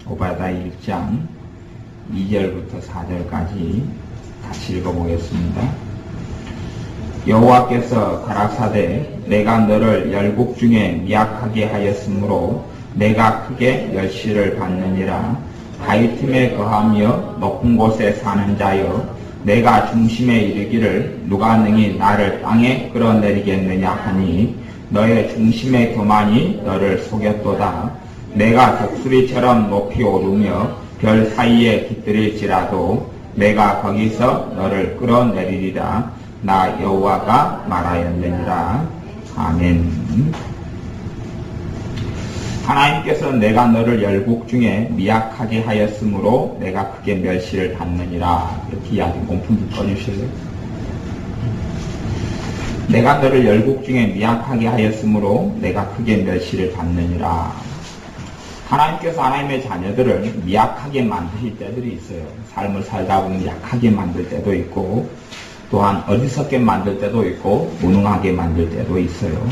오바다 1장 2절부터 4절까지 같이 읽어보겠습니다. 여호와께서 가라사대 내가 너를 열국 중에 미약하게 하였으므로 내가 크게 멸시를 받느니라. 바위 틈에 거하며 높은 곳에 사는 자여, 내가 중심에 이르기를 누가 능히 나를 땅에 끌어내리겠느냐 하니 너의 중심의 교만이 너를 속였도다. 내가 독수리처럼 높이 오르며 별 사이에 깃들일지라도 내가 거기서 너를 끌어내리리라. 나 여호와가 말하였느니라. 아멘. 하나님께서 내가 너를 열국 중에 미약하게 하였으므로 내가 크게 멸시를 받느니라. 이렇게 이야기 몸품 좀 꺼주실래요? 내가 너를 열국 중에 미약하게 하였으므로 내가 크게 멸시를 받느니라. 하나님께서 하나님의 자녀들을 미약하게 만드실 때들이 있어요. 삶을 살다 보면 약하게 만들 때도 있고, 또한 어리석게 만들 때도 있고, 무능하게 만들 때도 있어요.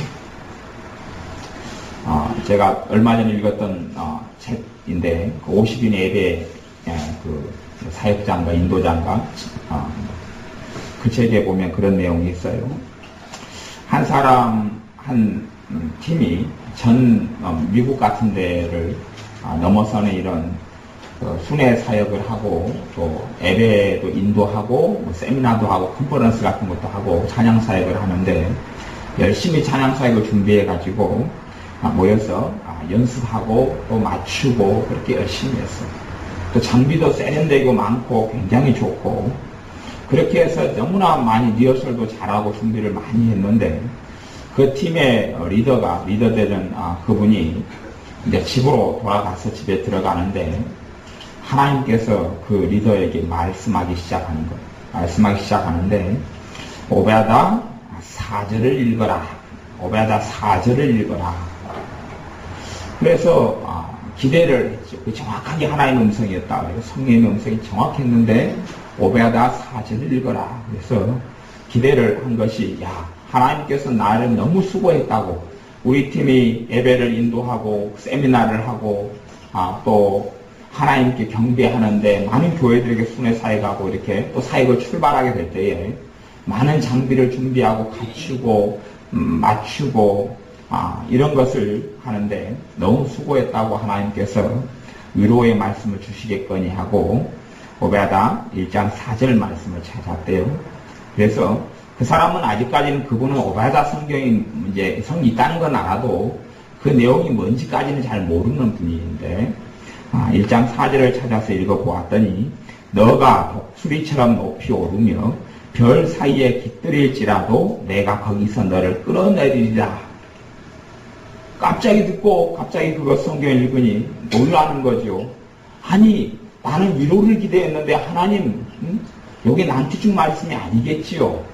제가 얼마 전에 읽었던 책인데, 50인 예배 사역장과 인도장과 그 책에 보면 그런 내용이 있어요. 한 팀이 전 미국 같은 데를 넘어서는 이런 순회 사역을 하고, 또 예배도 인도하고, 세미나도 하고, 컨퍼런스 같은 것도 하고, 찬양 사역을 하는데, 열심히 찬양 사역을 준비해 가지고 모여서 연습하고 또 맞추고 그렇게 열심히 했어요. 또 장비도 세련되고 많고 굉장히 좋고, 그렇게 해서 너무나 많이 리허설도 잘하고 준비를 많이 했는데, 그 팀의 리더되는 그분이 이제 집으로 돌아가서 집에 들어가는데, 하나님께서 그 리더에게 말씀하기 시작하는 거예요. 말씀하기 시작하는데, 오베아다 4절을 읽어라. 오베아다 4절을 읽어라. 그래서 기대를 했죠. 정확하게 하나님의 음성이었다. 성령의 음성이 정확했는데, 오베아다 4절을 읽어라. 그래서 기대를 한 것이, 하나님께서 나를 너무 수고했다고, 우리 팀이 예배를 인도하고 세미나를 하고 또 하나님께 경배하는데 많은 교회들에게 순회 사역하고 이렇게 또 사역을 출발하게 될 때에 많은 장비를 준비하고 갖추고 맞추고 이런 것을 하는데 너무 수고했다고 하나님께서 위로의 말씀을 주시겠거니 하고 오베아다 1장 4절 말씀을 찾았대요. 그래서 그 사람은 아직까지는 그분은 오베아다 성경이 이제 성이 있다는 건 알아도 그 내용이 뭔지까지는 잘 모르는 분인데 1장 4절을 찾아서 읽어보았더니 너가 독수리처럼 높이 오르며 별 사이에 깃들일지라도 내가 거기서 너를 끌어내리리라. 갑자기 듣고 갑자기 그거 성경을 읽으니 놀라는 거죠. 아니 나는 위로를 기대했는데 하나님 여기 나한테 준 말씀이 아니겠지요.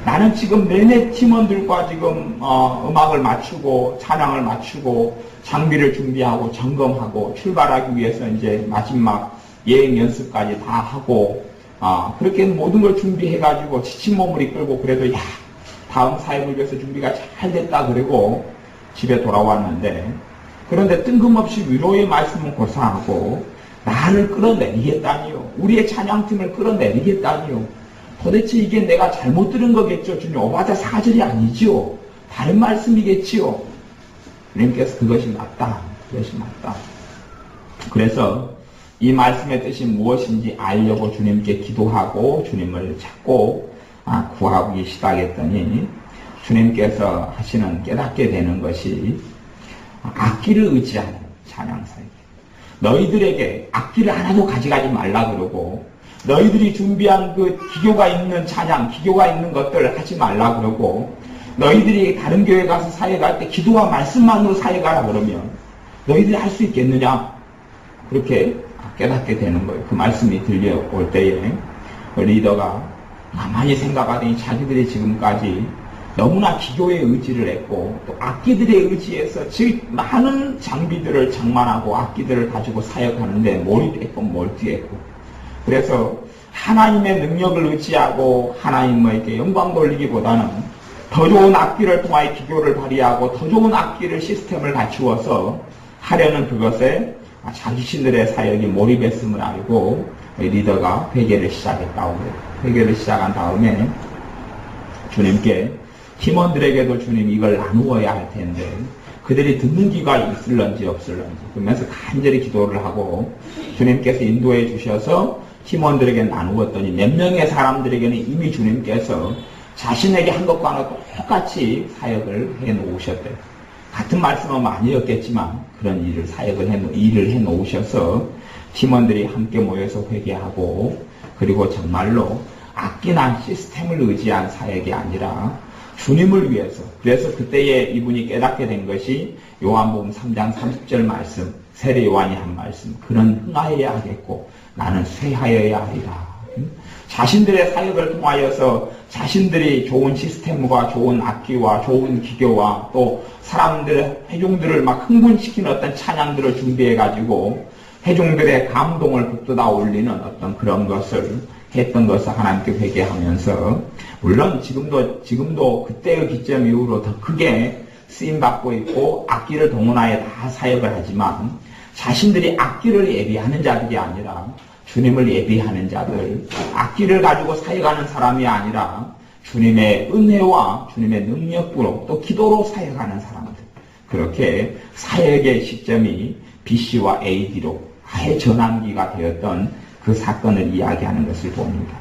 나는 지금 내내 팀원들과 지금 음악을 맞추고 찬양을 맞추고 장비를 준비하고 점검하고 출발하기 위해서 이제 마지막 예행 연습까지 다 하고 그렇게 모든 걸 준비해가지고 지친 몸을 이끌고 그래도 다음 사역을 위해서 준비가 잘 됐다 그러고 집에 돌아왔는데, 그런데 뜬금없이 위로의 말씀을 고사하고 나를 끌어내리겠다니요. 우리의 찬양팀을 끌어내리겠다니요. 도대체 이게 내가 잘못 들은 거겠죠? 주님, 오바다 4절이 아니지요. 다른 말씀이겠지요. 주님께서 그것이 맞다. 그것이 맞다. 그래서 이 말씀의 뜻이 무엇인지 알려고 주님께 기도하고 주님을 찾고 구하기 시작했더니 주님께서 하시는 깨닫게 되는 것이 악기를 의지하는 찬양사역. 너희들에게 악기를 하나도 가져가지 말라 그러고, 너희들이 준비한 그 기교가 있는 찬양, 기교가 있는 것들 하지 말라 그러고, 너희들이 다른 교회 가서 사역할 때 기도와 말씀만으로 사역하라 그러면 너희들이 할 수 있겠느냐? 그렇게 깨닫게 되는 거예요. 그 말씀이 들려올 때에 그 리더가 가만히 생각하더니 자기들이 지금까지 너무나 기교에 의지를 했고 또 악기들에 의지해서 즉 많은 장비들을 장만하고 악기들을 가지고 사역하는데 몰입했고 몰두했고, 그래서 하나님의 능력을 의지하고 하나님에게 영광 돌리기보다는 더 좋은 악기를 통하여 기교를 발휘하고 더 좋은 악기를 시스템을 갖추어서 하려는 그것에 자신들의 사역이 몰입했음을 알고 리더가 회개를 시작했다고 그래요. 회개를 시작한 다음에 주님께 팀원들에게도 주님 이걸 나누어야 할 텐데 그들이 듣는 귀가 있을런지 없을런지 그러면서 간절히 기도를 하고 주님께서 인도해 주셔서 팀원들에게 나누었더니 몇 명의 사람들에게는 이미 주님께서 자신에게 한 것과는 똑같이 사역을 해 놓으셨대요. 같은 말씀은 아니었겠지만 그런 일을 해 놓으셔서 팀원들이 함께 모여서 회개하고 그리고 정말로 악기나 시스템을 의지한 사역이 아니라 주님을 위해서 그래서 그때에 이분이 깨닫게 된 것이 요한복음 3장 30절 말씀 세례 요한이 한 말씀 그는 흥하여야 하겠고 나는 쇠하여야 하리라. 자신들의 사역을 통하여서 자신들이 좋은 시스템과 좋은 악기와 좋은 기교와 또 사람들의 회중들을 막 흥분시키는 어떤 찬양들을 준비해가지고 회중들의 감동을 북돋아 올리는 어떤 그런 것을 했던 것을 하나님께 회개하면서 물론 지금도 그때의 기점 이후로 더 크게 쓰임받고 있고 악기를 동원하여 다 사역을 하지만 자신들이 악기를 예비하는 자들이 아니라 주님을 예비하는 자들, 악기를 가지고 사역하는 사람이 아니라 주님의 은혜와 주님의 능력으로 또 기도로 사역하는 사람들. 그렇게 사역의 시점이 BC와 AD로 아예 전환기가 되었던 그 사건을 이야기하는 것을 봅니다.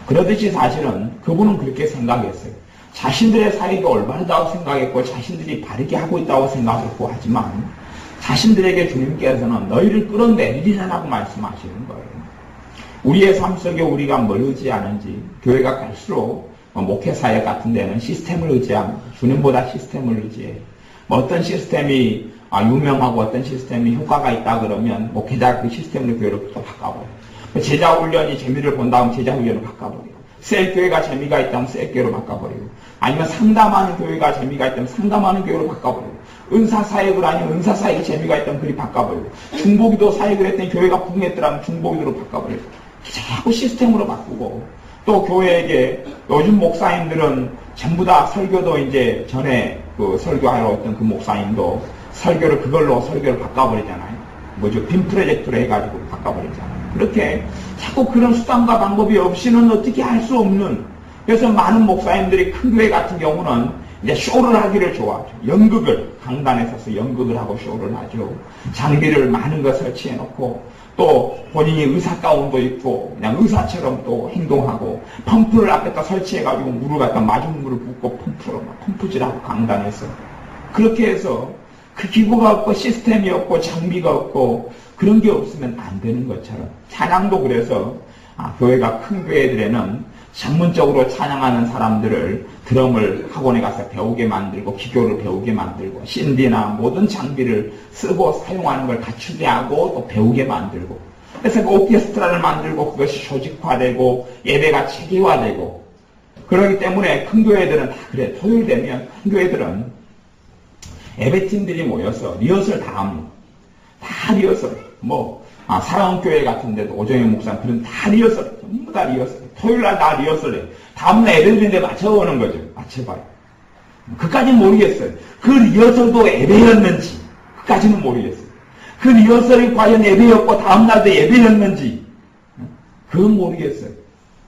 그러듯이 사실은 그분은 그렇게 생각했어요. 자신들의 사역이 올바르다고 생각했고 자신들이 바르게 하고 있다고 생각했고 하지만 자신들에게 주님께서는 너희를 끌어내리리라고 말씀하시는 거예요. 우리의 삶 속에 우리가 뭘 의지하는지 교회가 갈수록 목회사역 같은 데는 시스템을 의지합니다. 주님보다 시스템을 의지해요. 어떤 시스템이 유명하고 어떤 시스템이 효과가 있다 그러면 목회자가 그 시스템으로 교회를 또 바꿔버려요. 제자 훈련이 재미를 본 다음 제자 훈련을 바꿔버리고 셀교회가 재미가 있다면 셀교회로 바꿔버리고 아니면 상담하는 교회가 재미가 있다면 상담하는 교회로 바꿔버리고 은사사역을 하면 은사사역이 재미가 있다면 그리 바꿔버리고 중보기도 사역을 했더니 교회가 부흥했더라면 중보기도로 바꿔버리고 자꾸 시스템으로 바꾸고 또 교회에게 요즘 목사님들은 전부 다 설교도 이제 전에 그 설교하러 왔던 그 목사님도 그걸로 설교를 바꿔버리잖아요. 빔 프로젝트로 해가지고 바꿔버리잖아요. 그렇게 자꾸 그런 수단과 방법이 없이는 어떻게 할 수 없는 그래서 많은 목사님들이 큰 교회 같은 경우는 이제 쇼를 하기를 좋아하죠. 연극을 강단에 서서 연극을 하고 쇼를 하죠. 장비를 많은 거 설치해 놓고 또 본인이 의사 가운도 입고 그냥 의사처럼 또 행동하고 펌프를 앞에다 설치해가지고 물을 갖다 마중 물을 붓고 펌프질하고 강단에서 그렇게 해서 그 기구가 없고 시스템이 없고 장비가 없고 그런 게 없으면 안 되는 것처럼 찬양도 그래서 교회가 큰 교회들에는 전문적으로 찬양하는 사람들을 드럼을 학원에 가서 배우게 만들고 기교를 배우게 만들고 신디나 모든 장비를 쓰고 사용하는 걸 갖추게 하고 또 배우게 만들고 그래서 그 오케스트라를 만들고 그것이 조직화되고 예배가 체계화되고 그러기 때문에 큰 교회들은 다 그래. 토요일 되면 큰 교회들은 예배팀들이 모여서 리허설 다 합니다. 다 리허설. 사랑은 교회 같은 데도 오정현 목사님 그런 다 리허설. 전부 다 리허설. 토요일 날 다 리허설해. 다음날 예배드리는데 맞춰오는 거죠. 맞춰봐요. 그까지는 모르겠어요. 그 리허설도 예배였는지 그까지는 모르겠어요. 그 리허설이 과연 예배였고 다음날도 예배였는지 그건 모르겠어요.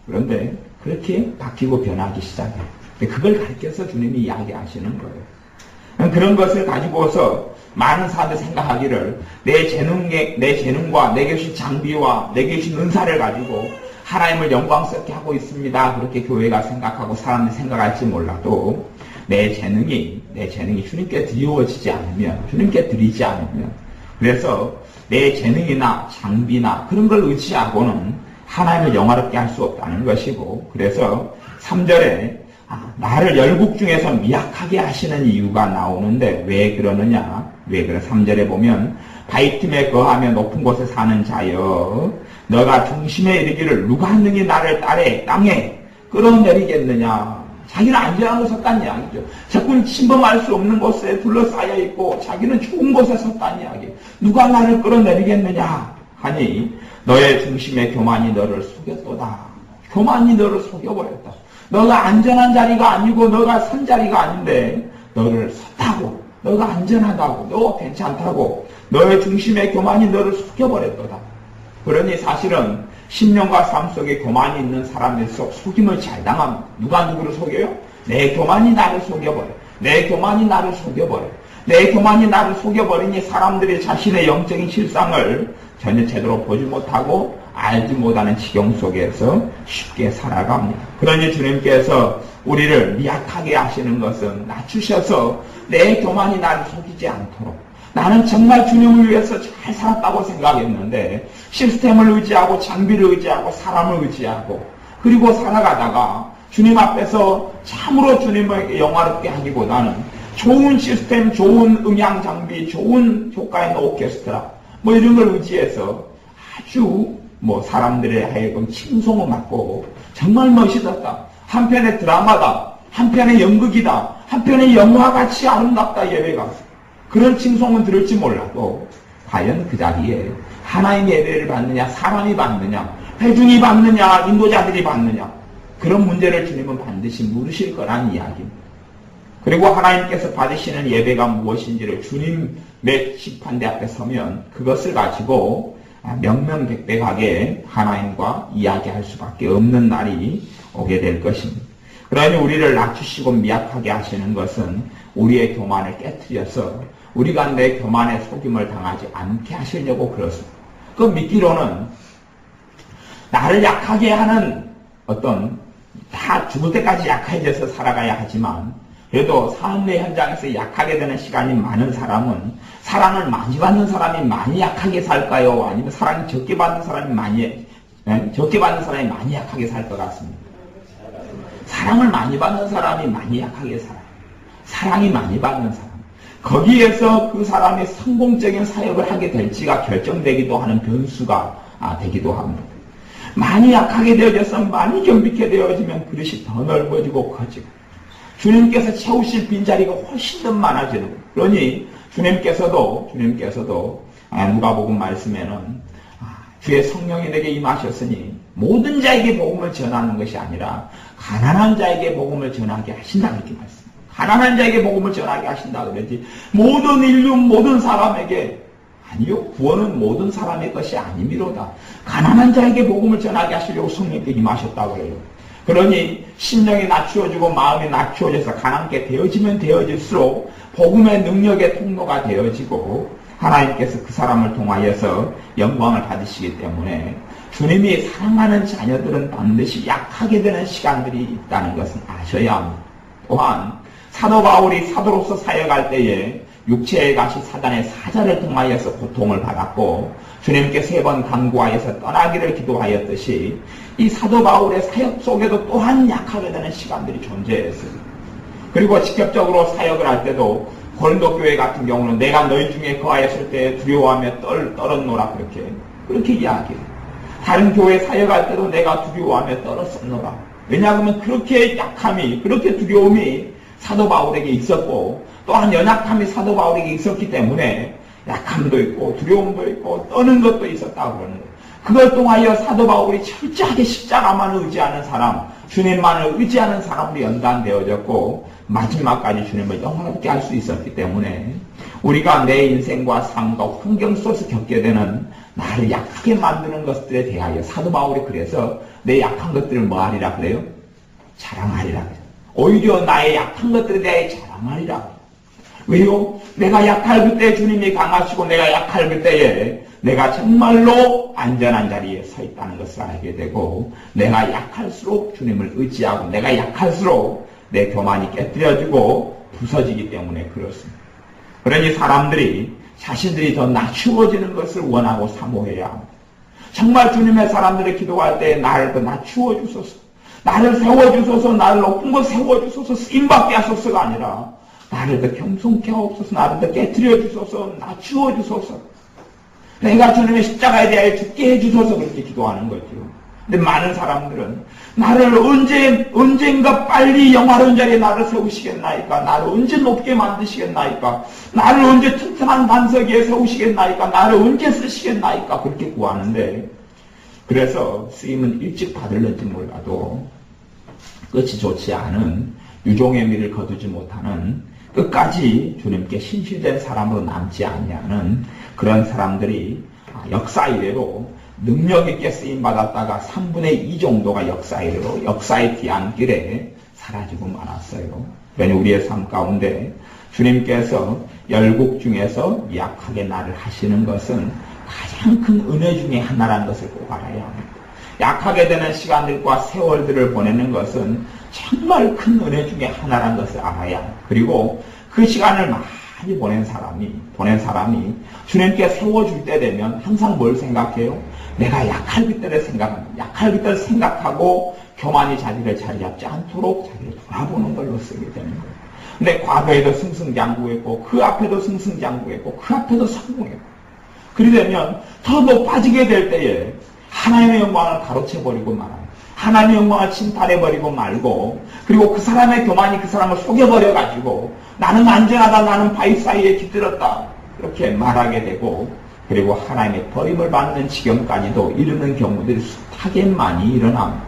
그런데 그렇게 바뀌고 변하기 시작해요. 그걸 가르쳐서 주님이 이야기하시는 거예요. 그런 것을 가지고서 많은 사람들이 생각하기를 내 재능과 내게 주신 장비와 내게 주신 은사를 가지고 하나님을 영광스럽게 하고 있습니다. 그렇게 교회가 생각하고 사람들이 생각할지 몰라도 내 재능이 주님께 드리워지지 않으면 주님께 드리지 않으면 그래서 내 재능이나 장비나 그런 걸 의지하고는 하나님을 영화롭게 할 수 없다는 것이고 그래서 3절에 나를 열국 중에서 미약하게 하시는 이유가 나오는데 왜 그러느냐? 왜 그래? 3절에 보면 바위틈에 거하며 높은 곳에 사는 자여 너가 중심에 이르기를 누가 능히 나를 땅에 끌어내리겠느냐? 자기는 안전한 곳에 섰다는 이야기죠. 자꾸는 침범할 수 없는 곳에 둘러싸여 있고 자기는 좋은 곳에 섰다는 이야기. 누가 나를 끌어내리겠느냐? 하니 너의 중심의 교만이 너를 속였도다. 교만이 너를 속여버렸다. 너가 안전한 자리가 아니고 너가 선 자리가 아닌데 너를 섰다고 너가 안전하다고 너 괜찮다고 너의 중심의 교만이 너를 속여버렸도다. 그러니 사실은 신령과 삶 속에 교만이 있는 사람일수록 속임을 잘 당합니다. 누가 누구를 속여요? 내 교만이 나를 속여버려. 내 교만이 나를 속여버려. 내 교만이 나를 속여버리니 사람들이 자신의 영적인 실상을 전혀 제대로 보지 못하고 알지 못하는 지경 속에서 쉽게 살아갑니다. 그러니 주님께서 우리를 미약하게 하시는 것은 낮추셔서 내 교만이 나를 속이지 않도록, 나는 정말 주님을 위해서 잘 살았다고 생각했는데 시스템을 의지하고 장비를 의지하고 사람을 의지하고 그리고 살아가다가 주님 앞에서 참으로 주님을 영화롭게 하기보다는 좋은 시스템, 좋은 음향 장비, 좋은 효과 있는 오케스트라 뭐 이런 걸 의지해서 아주 사람들의 하여금 칭송을 받고 정말 멋있었다. 한편의 드라마다. 한편의 연극이다. 한편의 영화같이 아름답다 예배가. 그런 칭송은 들을지 몰라도 과연 그 자리에 하나님 예배를 받느냐, 사람이 받느냐, 회중이 받느냐, 인도자들이 받느냐, 그런 문제를 주님은 반드시 물으실 거란 이야기입니다. 그리고 하나님께서 받으시는 예배가 무엇인지를 주님의 심판대 앞에 서면 그것을 가지고 명명백백하게 하나님과 이야기할 수밖에 없는 날이 오게 될 것입니다. 그러니 우리를 낮추시고 미약하게 하시는 것은 우리의 교만을 깨트려서 우리가 내 교만의 속임을 당하지 않게 하시려고 그렇습니다. 그 믿기로는 나를 약하게 하는 다 죽을 때까지 약해져서 살아가야 하지만 그래도 삶의 현장에서 약하게 되는 시간이 많은 사람은 사랑을 많이 받는 사람이 많이 약하게 살까요? 아니면 사랑을 적게 받는 사람이 많이 약하게 살 것 같습니다. 사랑을 많이 받는 사람이 많이 약하게 살아요. 사랑이 많이 받는 사람. 거기에서 그 사람이 성공적인 사역을 하게 될지가 결정되기도 하는 변수가 되기도 합니다. 많이 약하게 되어져서 많이 경비케 되어지면 그릇이 더 넓어지고 커지고 주님께서 채우실 빈자리가 훨씬 더 많아지는 거예요. 그러니 주님께서도 누가복음 말씀에는 주의 성령이 내게 임하셨으니 모든 자에게 복음을 전하는 것이 아니라 가난한 자에게 복음을 전하게 하신다 그렇게 말씀합니다. 가난한 자에게 복음을 전하게 하신다 그러지 모든 인류 모든 사람에게 아니요, 구원은 모든 사람의 것이 아니미로다. 가난한 자에게 복음을 전하게 하시려고 성령께 임하셨다고 해요. 그러니 심령이 낮추어지고 마음이 낮추어져서 가난케 되어지면 되어질수록 복음의 능력의 통로가 되어지고 하나님께서 그 사람을 통하여서 영광을 받으시기 때문에 주님이 사랑하는 자녀들은 반드시 약하게 되는 시간들이 있다는 것은 아셔야 합니다. 또한 사도 바울이 사도로서 사역할 때에 육체의 가시 사단의 사자를 통하여서 고통을 받았고 주님께 3번 간구하여서 떠나기를 기도하였듯이 이 사도 바울의 사역 속에도 또한 약하게 되는 시간들이 존재했어요. 그리고 직접적으로 사역을 할 때도 고린도 교회 같은 경우는 내가 너희 중에 거하였을 때 두려워하며 떨었노라 그렇게 이야기해요. 다른 교회 사역할 때도 내가 두려워하며 떨었었노라. 왜냐하면 그렇게 약함이 그렇게 두려움이 사도 바울에게 있었고 또한 연약함이 사도 바울에게 있었기 때문에 약함도 있고 두려움도 있고 떠는 것도 있었다고 그러는 거예요. 그걸 통하여 사도 바울이 철저하게 십자가만을 의지하는 사람, 주님만을 의지하는 사람으로 연단되어졌고 마지막까지 주님을 영원롭게 할 수 있었기 때문에 우리가 내 인생과 삶과 환경 속에서 겪게 되는 나를 약하게 만드는 것들에 대하여 사도 바울이 그래서 내 약한 것들을 뭐 하리라 그래요? 자랑하리라 그래요. 오히려 나의 약한 것들에 대해 자랑하리라. 왜요? 내가 약할 그때 주님이 강하시고 내가 약할 그때에 내가 정말로 안전한 자리에 서 있다는 것을 알게 되고 내가 약할수록 주님을 의지하고 내가 약할수록 내 교만이 깨뜨려지고 부서지기 때문에 그렇습니다. 그러니 사람들이 자신들이 더 낮추어지는 것을 원하고 사모해야 합니다. 정말 주님의 사람들이 기도할 때 나를 더 낮추어 주소서, 나를 세워주소서, 나를 높은 곳 세워주소서, 쓰임받게 하소서가 아니라 나를 더 겸손케 하옵소서, 나를 더 깨뜨려 주소서, 낮추어 주소서, 내가 주님의 십자가에 대하여 죽게 해주소서 그렇게 기도하는 거죠. 근데 많은 사람들은 나를 언젠가 빨리 영화로운 자리에 나를 세우시겠나이까, 나를 언제 높게 만드시겠나이까, 나를 언제 튼튼한 반석 위에 세우시겠나이까, 나를 언제 쓰시겠나이까 그렇게 구하는데 그래서 쓰임은 일찍 받을는지 몰라도 끝이 좋지 않은 유종의 미를 거두지 못하는 끝까지 주님께 신실된 사람으로 남지 아니하는 그런 사람들이 역사 이래로 능력 있게 쓰임 받았다가 3분의 2 정도가 역사 이래로 역사의 뒤안길에 사라지고 말았어요. 그러니 우리의 삶 가운데 주님께서 열국 중에서 약하게 나를 하시는 것은 가장 큰 은혜 중에 하나라는 것을 꼭 알아야 합니다. 약하게 되는 시간들과 세월들을 보내는 것은 정말 큰 은혜 중에 하나라는 것을 알아야 합니다. 그리고 그 시간을 많이 보낸 사람이 주님께 세워줄 때 되면 항상 뭘 생각해요? 내가 약할 그때를 생각합니다. 약할 그때를 생각하고 교만이 자기를 자리잡지 않도록 자기를 돌아보는 걸로 쓰게 되는 거예요. 근데 과거에도 승승장구했고 그 앞에도 승승장구했고 그 앞에도 성공했고 그리 되면 더 높아지게 될 때에 하나님의 영광을 가로채버리고 말아요. 하나님의 영광을 침탈해버리고 말고 그리고 그 사람의 교만이 그 사람을 속여버려가지고 나는 안전하다 나는 바위 사이에 깃들었다 이렇게 말하게 되고 그리고 하나님의 버림을 받는 지경까지도 이르는 경우들이 숱하게 많이 일어납니다.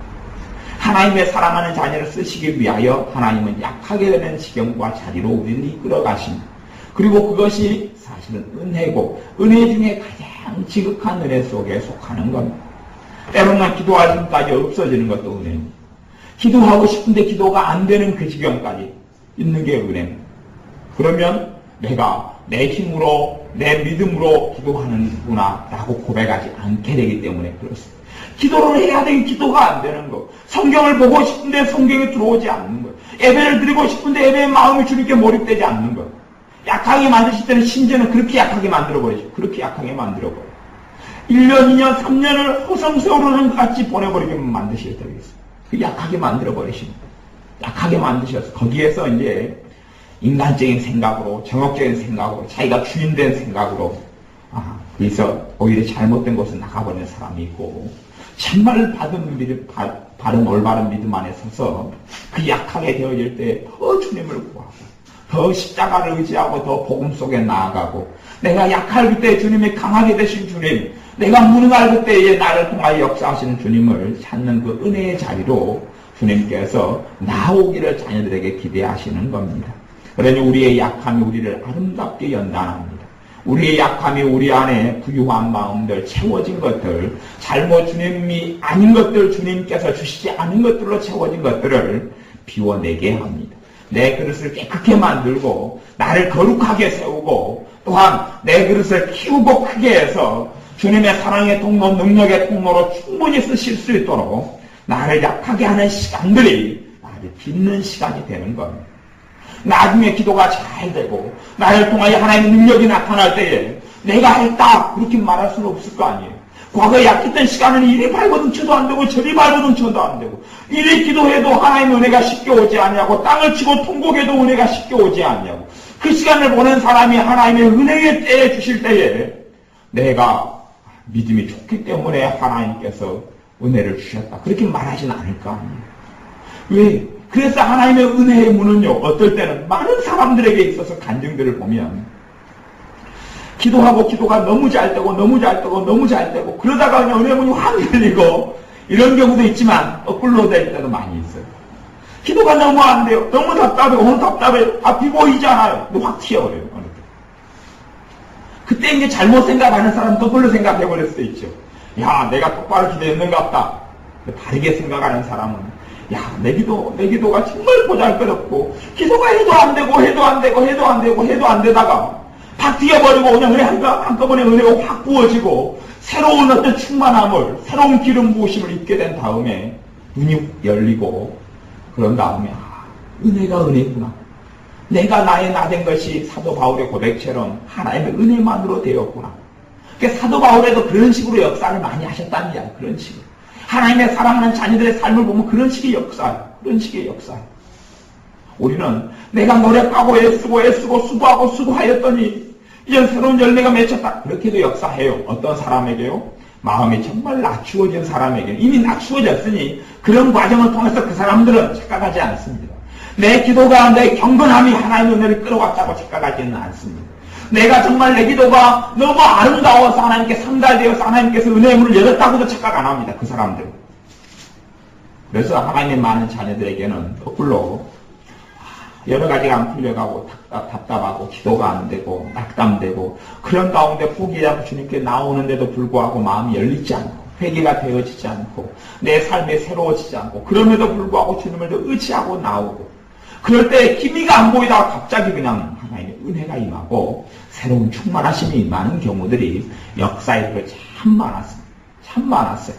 하나님의 사랑하는 자녀를 쓰시기 위하여 하나님은 약하게 되는 지경과 자리로 우리를 이끌어 가십니다. 그리고 그것이 사실은 은혜고 은혜 중에 가장 지극한 은혜 속에 속하는 겁니다. 때로는 기도할 힘까지 없어지는 것도 은혜입니다. 기도하고 싶은데 기도가 안 되는 그 지경까지 있는 게 은혜입니다. 그러면 내가 내 힘으로 내 믿음으로 기도하는구나 라고 고백하지 않게 되기 때문에 그렇습니다. 기도를 해야 되는 기도가 안 되는 거. 성경을 보고 싶은데 성경에 들어오지 않는 거. 예배를 드리고 싶은데 예배의 마음이 주님께 몰입되지 않는 거. 약하게 만드실 때는 심지어는 그렇게 약하게 만들어버리죠. 그렇게 약하게 만들어버려요. 1년, 2년, 3년을 호성세월하는 것 같이 보내버리게만 만드실 때가 있어요. 그 약하게 만들어버리십니다. 약하게 만드셔서 거기에서 이제 인간적인 생각으로, 정욕적인 생각으로, 자기가 주인된 생각으로, 그래서 오히려 잘못된 곳에 나가버리는 사람이 있고, 정말 바른 올바른 믿음 안에 서서 그 약하게 되어질 때 더 주님을 구하고, 더 십자가를 의지하고 더 복음 속에 나아가고, 내가 약할 그때 주님이 강하게 되신 주님, 내가 무능할 그때에 나를 통하여 역사하시는 주님을 찾는 그 은혜의 자리로 주님께서 나오기를 자녀들에게 기대하시는 겁니다. 그러니 우리의 약함이 우리를 아름답게 연단합니다. 우리의 약함이 우리 안에 부유한 마음들, 채워진 것들, 잘못 주님이 아닌 것들, 주님께서 주시지 않은 것들로 채워진 것들을 비워내게 합니다. 내 그릇을 깨끗하게 만들고 나를 거룩하게 세우고 또한 내 그릇을 키우고 크게 해서 주님의 사랑의 통로, 능력의 통로로 충분히 쓰실 수 있도록 나를 약하게 하는 시간들이 나를 빚는 시간이 되는 겁니다. 나중에 기도가 잘 되고 나를 통하여 하나님의 능력이 나타날 때에 내가 했다 그렇게 말할 수는 없을 거 아니에요. 과거에 약했던 시간은 이리 발버둥쳐도 안 되고 저리 발버둥쳐도 안 되고 이리 기도해도 하나님의 은혜가 쉽게 오지 않냐고 땅을 치고 통곡해도 은혜가 쉽게 오지 않냐고 그 시간을 보낸 사람이 하나님의 은혜의 때에 주실 때에 내가 믿음이 좋기 때문에 하나님께서 은혜를 주셨다 그렇게 말하진 않을 거 아니에요. 왜? 그래서 하나님의 은혜의 문은요 어떨 때는 많은 사람들에게 있어서 간증들을 보면 기도하고 기도가 너무 잘 되고 너무 잘 되고 너무 잘 되고 그러다가 그냥 은혜 문이 확 열리고 이런 경우도 있지만 엇불로 될 때도 많이 있어요. 기도가 너무 안 돼요. 너무 답답해요. 너무 답답해요. 앞이 보이잖아요. 확 튀어버려요. 그때 이제 잘못 생각하는 사람은 덧불로 생각해버릴 수도 있죠. 야, 내가 똑바로 기도했는갑다. 다르게 생각하는 사람은 야, 내 기도가 정말 보잘것없고 기도가 해도 안 되고 해도 안 되고 해도 안 되고 해도 안 되다가 확 튀어버리고 그냥 은혜 한꺼번에 은혜가 확 부어지고 새로운 어떤 충만함을 새로운 기름 부으심을 입게 된 다음에 눈이 열리고 그런 다음에 은혜가 은혜구나. 내가 나의 나된 것이 사도 바울의 고백처럼 하나님의 은혜만으로 되었구나. 그러니까 사도 바울에도 그런 식으로 역사를 많이 하셨다는 이야기. 그런 식으로. 하나님의 사랑하는 자녀들의 삶을 보면 그런 식의 역사예요. 그런 식의 역사예요. 우리는 내가 노력하고 애쓰고 수고하고 수고하였더니 이제 새로운 열매가 맺혔다. 그렇게도 역사해요. 어떤 사람에게요? 마음이 정말 낮추어진 사람에게는 이미 낮추어졌으니 그런 과정을 통해서 그 사람들은 착각하지 않습니다. 내 기도가 내 경건함이 하나님의 은혜를 끌어왔다고 착각하지는 않습니다. 내가 정말 내 기도가 너무 아름다워서 하나님께 상달되어서 하나님께서 은혜의 문을 열었다고도 착각 안 합니다. 그 사람들. 그래서 하나님의 많은 자녀들에게는 거꾸로 여러 가지가 안 풀려가고 답답하고 기도가 안 되고 낙담되고 그런 가운데 포기하고 주님께 나오는데도 불구하고 마음이 열리지 않고 회개가 되어지지 않고 내 삶이 새로워지지 않고 그럼에도 불구하고 주님을 더 의지하고 나오고 그럴 때 기미가 안 보이다가 갑자기 그냥 하나님의 은혜가 임하고 새로운 충만하심이 임하는 경우들이 역사에 참 많았습니다. 참 많았어요.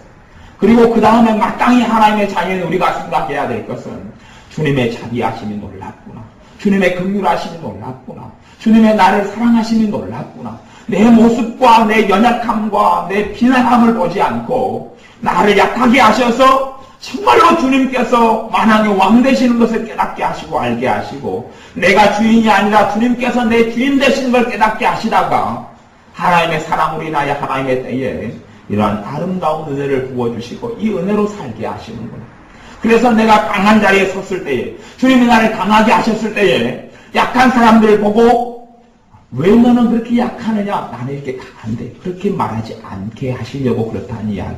그리고 그 다음에 마땅히 하나님의 자녀인 우리가 생각해야 될 것은 주님의 자비하심이 놀랍구나. 주님의 긍휼하심이 놀랍구나. 주님의 나를 사랑하심이 놀랍구나. 내 모습과 내 연약함과 내 비난함을 보지 않고 나를 약하게 하셔서 정말로 주님께서 만왕의 왕 되시는 것을 깨닫게 하시고 알게 하시고 내가 주인이 아니라 주님께서 내 주인 되시는 걸 깨닫게 하시다가 하나님의 사랑으로 인하여 하나님의 때에 이러한 아름다운 은혜를 부어주시고 이 은혜로 살게 하시는구나. 그래서 내가 강한 자리에 섰을 때에 주님이 나를 강하게 하셨을 때에 약한 사람들을 보고 왜 너는 그렇게 약하느냐? 나는 이렇게 강한데 그렇게 말하지 않게 하시려고 그렇다는 이야기.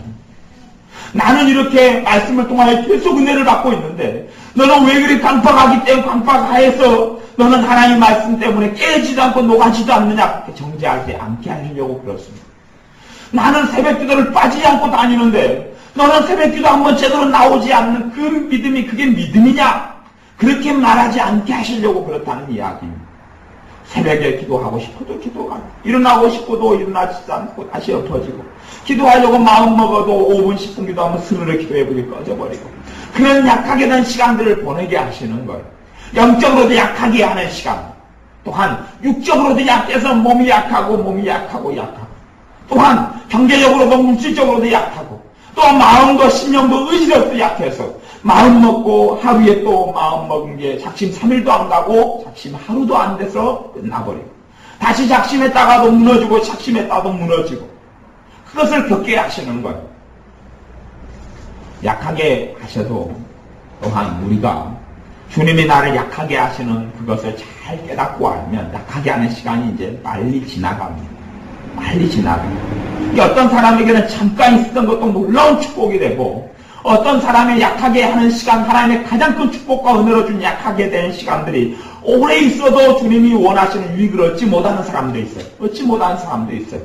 나는 이렇게 말씀을 통하여 계속 은혜를 받고 있는데 너는 왜 그리 강팍하기 때문에 강팍하여서 너는 하나님 말씀 때문에 깨지도 않고 녹아지도 않느냐? 그렇게 정죄하지 않게 하시려고 그렇습니다. 나는 새벽기도를 빠지지 않고 다니는데 너는 새벽기도 한번 제대로 나오지 않는 그 믿음이 그게 믿음이냐? 그렇게 말하지 않게 하시려고 그렇다는 이야기입니다. 새벽에 기도하고 싶어도 기도가 안 돼. 일어나고 싶어도 일어나지 않고 다시 엎어지고 기도하려고 마음 먹어도 5분 10분 기도하면 스르르 기도의 불이 꺼져버리고 그런 약하게 된 시간들을 보내게 하시는 거예요. 영적으로도 약하게 하는 시간, 또한 육적으로도 약해서 몸이 약하고 또한 경제적으로도 물질적으로도 약하고 또한 마음도 신령도 의지력도 약해서 마음 먹고 하루에 또 마음 먹은 게 작심 3일도 안 가고 작심 하루도 안 돼서 끝나버리고 다시 작심했다가도 무너지고 작심했다가도 무너지고 그것을 겪게 하시는 거예요. 약하게 하셔도 또한 우리가 주님이 나를 약하게 하시는 그것을 잘 깨닫고 알면 약하게 하는 시간이 이제 빨리 지나갑니다. 빨리 지나갑니다. 어떤 사람에게는 잠깐 있었던 것도 놀라운 축복이 되고 어떤 사람의 약하게 하는 시간, 하나님의 가장 큰 축복과 은혜로 준 약하게 되는 시간들이 오래 있어도 주님이 원하시는 유익을 얻지 못하는 사람도 있어요. 얻지 못하는 사람도 있어요.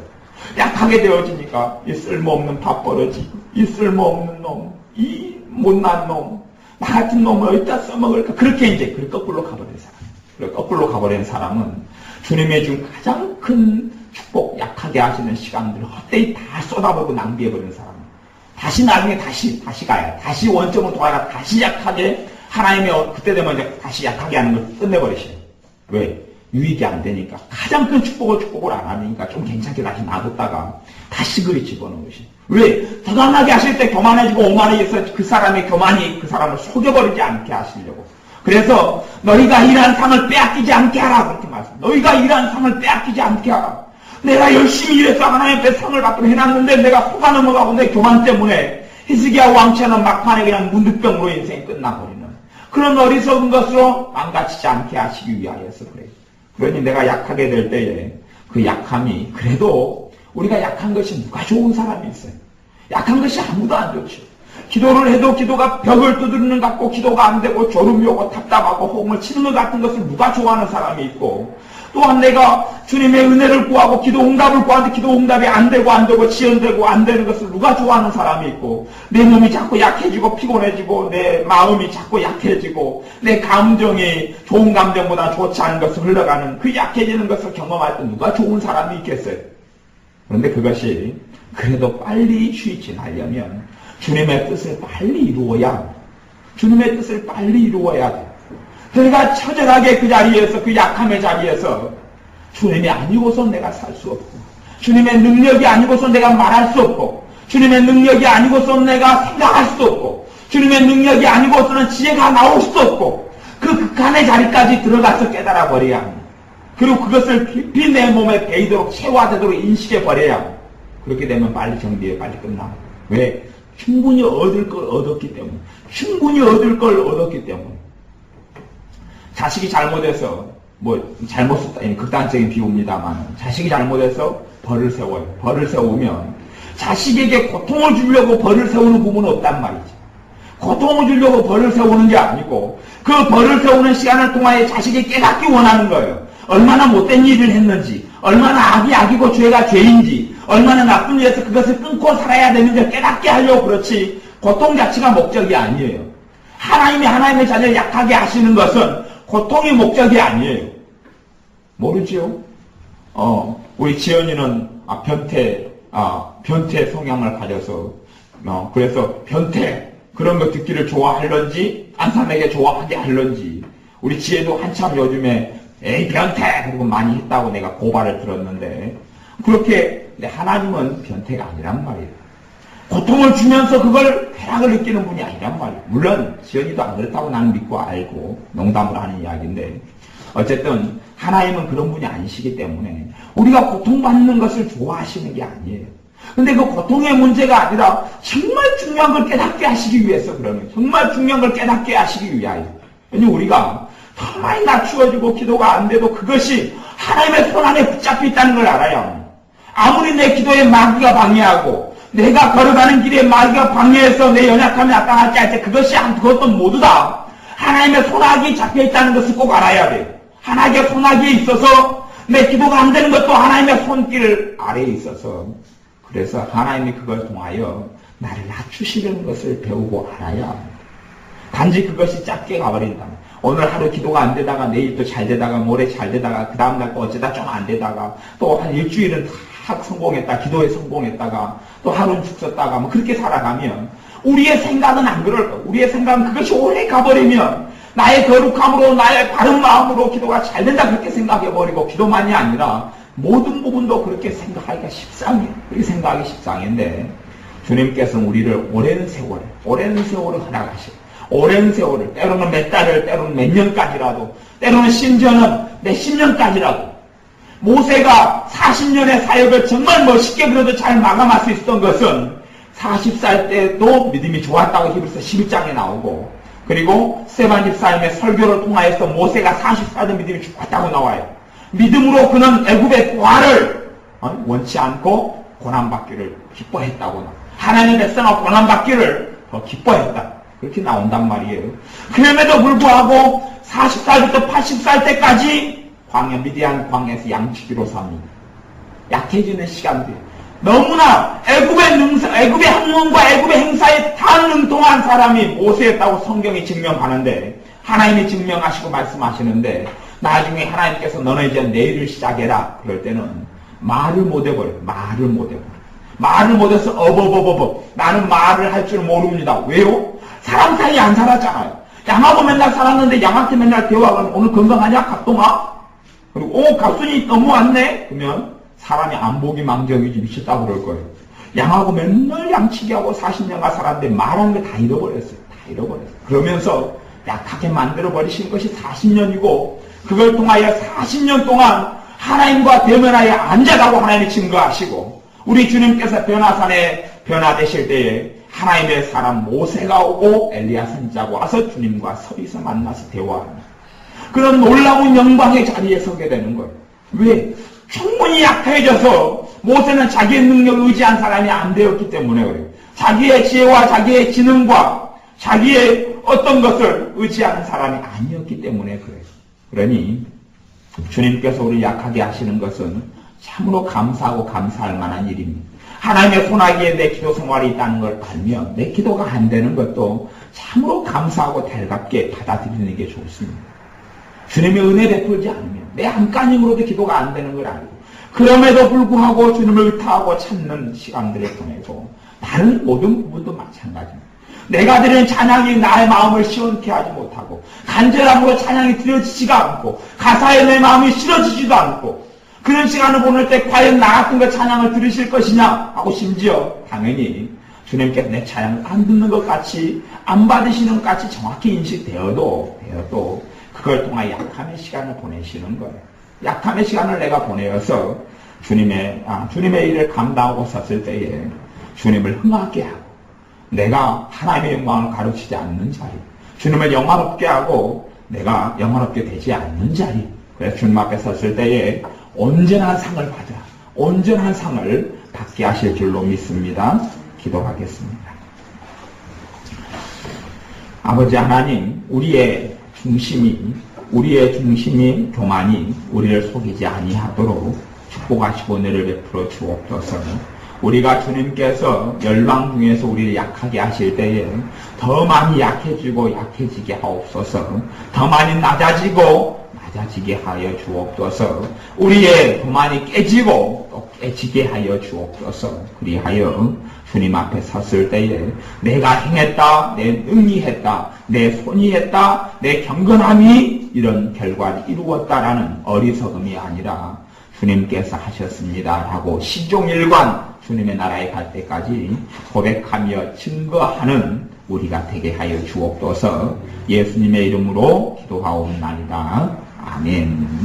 약하게 되어지니까 이 쓸모없는 밥버러지, 이 쓸모없는 놈, 이 못난 놈, 나 같은 놈을 어디다 써먹을까? 그렇게 이제 거꾸로 가버린 사람. 거꾸로 가버린 사람은 주님의 준 가장 큰 축복, 약하게 하시는 시간들을 헛되이 다 쏟아버리고 낭비해버리는 사람. 다시 나중에 다시 가야 돼. 다시 원점으로 돌아가 다시 약하게 하나님의 그때 되면 이제 다시 약하게 하는 걸 끝내버리셔요. 왜? 유익이 안 되니까. 가장 큰 축복을 안 하니까 좀 괜찮게 다시 놔뒀다가 다시 그리 집어넣은 것이. 왜? 교만하게 하실 때 교만해지고 오만해져서 그 사람의 교만이 그 사람을 속여버리지 않게 하시려고. 그래서 너희가 일한 상을 빼앗기지 않게 하라 그렇게 말씀. 너희가 일한 상을 빼앗기지 않게 하라. 내가 열심히 일해서 하나님 앞에 상을 받도록 해놨는데 내가 속아 넘어가고 내 교만 때문에 히스기야 왕처럼 막판에 그냥 문득병으로 인생이 끝나버리는 그런 어리석은 것으로 망가지지 않게 하시기 위하여서 그래요. 그러니 내가 약하게 될 때에 그 약함이 그래도 우리가 약한 것이 누가 좋은 사람이 있어요. 약한 것이 아무도 안 좋죠. 기도를 해도 기도가 벽을 두드리는 것 같고 기도가 안 되고 졸음이 오고 답답하고 호응을 치는 것 같은 것을 누가 좋아하는 사람이 있고 또한 내가 주님의 은혜를 구하고 기도 응답을 구하는데 기도 응답이 안 되고 지연되고 안 되는 것을 누가 좋아하는 사람이 있고 내 몸이 자꾸 약해지고 피곤해지고 내 마음이 자꾸 약해지고 내 감정이 좋은 감정보다 좋지 않은 것을 흘러가는 그 약해지는 것을 경험할 때 누가 좋은 사람이 있겠어요. 그런데 그것이 그래도 빨리 지나려면 주님의 뜻을 빨리 이루어야 주님의 뜻을 빨리 이루어야 돼. 내가 처절하게 그 자리에서 그 약함의 자리에서 주님이 아니고서 내가 살 수 없고 주님의 능력이 아니고서 내가 말할 수 없고 주님의 능력이 아니고서 내가 생각할 수 없고 주님의 능력이 아니고서는 지혜가 나올 수 없고 그 극한의 자리까지 들어가서 깨달아 버려야 합니다. 그리고 그것을 깊이 내 몸에 배이도록 체화되도록 인식해 버려야 합니다. 그렇게 되면 빨리 정비해 빨리 끝나. 왜? 충분히 얻을 걸 얻었기 때문에 충분히 얻을 걸 얻었기 때문에 자식이 잘못해서 잘못 썼다 극단적인 비유입니다만 자식이 잘못해서 벌을 세워요. 벌을 세우면 자식에게 고통을 주려고 벌을 세우는 부분은 없단 말이지. 고통을 주려고 벌을 세우는 게 아니고 그 벌을 세우는 시간을 통하여 자식이 깨닫기 원하는 거예요. 얼마나 못된 일을 했는지, 얼마나 악이 악이고 죄가 죄인지, 얼마나 나쁜 일에서 그것을 끊고 살아야 되는지 깨닫게 하려고 그렇지, 고통 자체가 목적이 아니에요. 하나님이 하나님의 자녀를 약하게 하시는 것은 고통이 목적이 아니에요. 모르지요? 우리 지연이는 변태 성향을 가져서, 그래서 변태, 그런 거 듣기를 좋아할런지, 안사에게 좋아하게 할런지, 우리 지혜도 한참 요즘에, 에이, 변태! 그리고 많이 했다고 내가 고발을 들었는데, 그렇게, 하나님은 변태가 아니란 말이에요. 고통을 주면서 그걸 쾌락을 느끼는 분이 아니란 말이에요. 물론, 지연이도 안 그렇다고 나는 믿고 알고, 농담으로 하는 이야기인데, 어쨌든, 하나님은 그런 분이 아니시기 때문에, 우리가 고통받는 것을 좋아하시는 게 아니에요. 근데 그 고통의 문제가 아니라 정말 중요한 걸 깨닫게 하시기 위해서 그러는 거예요. 정말 중요한 걸 깨닫게 하시기 위하여. 왜냐면 우리가 더 많이 낮추어지고 기도가 안 돼도 그것이 하나님의 손 안에 붙잡혀 있다는 걸 알아야 합니다. 아무리 내 기도에 마귀가 방해하고 내가 걸어가는 길에 마귀가 방해해서 내 연약함이 나타날지 할 때 그것도 모두 다 하나님의 손아귀에 잡혀 있다는 것을 꼭 알아야 돼요. 하나님의 손아귀에 있어서 내 기도가 안 되는 것도 하나님의 손길 아래에 있어서 그래서 하나님이 그걸 통하여 나를 낮추시려는 것을 배우고 알아야 합니다. 단지 그것이 짧게 가버린다. 오늘 하루 기도가 안 되다가 내일 또 잘 되다가 모레 잘 되다가 그 다음날 또 어쩌다 좀 안 되다가 또 한 일주일은 탁 성공했다. 기도에 성공했다가 또 하루는 죽었다가 뭐 그렇게 살아가면 우리의 생각은 안 그럴 거예요. 우리의 생각은 그것이 오래 가버리면 나의 거룩함으로 나의 바른 마음으로 기도가 잘 된다 그렇게 생각해버리고 기도만이 아니라 모든 부분도 그렇게 생각하기가 십상이에요. 그렇게 생각하기 십상인데 주님께서는 우리를 오랜 세월을 허락하시고 오랜 세월을 때로는 몇 달을 때로는 몇 년까지라도 때로는 심지어는 몇십 년까지라도 모세가 40년의 사역을 정말 멋있게 그래도 잘 마감할 수 있었던 것은 40살 때도 믿음이 좋았다고 히브리서 11장에 나오고 그리고 스데반 집사님의 설교를 통하여서 모세가 40살도 믿음이 좋았다고 나와요. 믿음으로 그는 애굽의 부활을 원치 않고 고난받기를 기뻐했다고 나와요. 하나님의 백성과 고난받기를 더 기뻐했다. 그렇게 나온단 말이에요. 그럼에도 불구하고 40살부터 80살 때까지 미디안 광야에서 양치기로 삽니다. 약해지는 시간들. 너무나 애굽의 학문과 애굽의 행사에 다 능통한 사람이 모세였다고 성경이 증명하는데 하나님이 증명하시고 말씀하시는데 나중에 하나님께서 너는 이제 내일을 시작해라. 그럴 때는 말을 못해버려요. 말을 못해서 나는 말을 할 줄 모릅니다. 왜요? 사람 사이에 안 살았잖아요. 양하고 맨날 살았는데 양한테 맨날 대화하면 오늘 건강하냐? 갑동아? 그리고 갑순이 너무 왔네? 그러면 사람이 안 보기 망정이지 미쳤다 그럴 거예요. 양하고 맨날 양치기 하고 40년간 살았는데 말하는 거 다 잃어버렸어요. 그러면서 약하게 만들어버리신 것이 40년이고 그걸 통하여 40년 동안 하나님과 대면하여 앉아가고 하나님이 증거하시고 우리 주님께서 변화산에 변화되실 때에 하나님의 사람 모세가 오고 엘리야 선지자가 와서 주님과 서리서 만나서 대화합니다. 그런 놀라운 영광의 자리에 서게 되는 거예요. 왜? 충분히 약해져서 모세는 자기의 능력을 의지한 사람이 안 되었기 때문에 그래요. 자기의 지혜와 자기의 지능과 자기의 어떤 것을 의지하는 사람이 아니었기 때문에 그래요. 그러니 주님께서 우리를 약하게 하시는 것은 참으로 감사하고 감사할 만한 일입니다. 하나님의 손아귀에 내 기도 생활이 있다는 걸 알면 내 기도가 안 되는 것도 참으로 감사하고 달갑게 받아들이는 게 좋습니다. 주님의 은혜 베풀지 않으면 내 한가님으로도 기도가 안 되는 걸 알고 그럼에도 불구하고 주님을 의탁하고 찾는 시간들을 보내고 다른 모든 부분도 마찬가지입니다. 내가 드리는 찬양이 나의 마음을 시원케 하지 못하고 간절함으로 찬양이 드려지지가 않고 가사에 내 마음이 실어지지도 않고 그런 시간을 보낼 때 과연 나 같은 거 찬양을 들으실 것이냐 하고 심지어 당연히 주님께서 내 찬양을 안 듣는 것 같이 안 받으시는 것 같이 정확히 인식되어도 그걸 통해 약함의 시간을 보내시는 거예요. 약함의 시간을 내가 보내어서 주님의 일을 감당하고 섰을 때에 주님을 흥하게 하고 내가 하나님의 영광을 가르치지 않는 자리 주님을 영화롭게 하고 내가 영화롭게 되지 않는 자리 그래서 주님 앞에 섰을 때에 온전한 상을 받게 하실 줄로 믿습니다. 기도하겠습니다. 아버지 하나님, 우리의 우리의 중심이 교만이 우리를 속이지 아니하도록 축복하시고 은혜를 베풀어 주옵소서. 우리가 주님께서 열방 중에서 우리를 약하게 하실 때에 더 많이 약해지고 약해지게 하옵소서. 더 많이 낮아지게 하여 주옵소서. 우리의 교만이 깨지고 또 깨지게 하여 주옵소서. 그리하여 주님 앞에 섰을 때에 내가 행했다, 내 능히 했다, 내 손이 했다, 내 경건함이 이런 결과를 이루었다라는 어리석음이 아니라 주님께서 하셨습니다 라고 시종일관 주님의 나라에 갈 때까지 고백하며 증거하는 우리가 되게 하여 주옵소서. 예수님의 이름으로 기도하옵나이다. 아멘.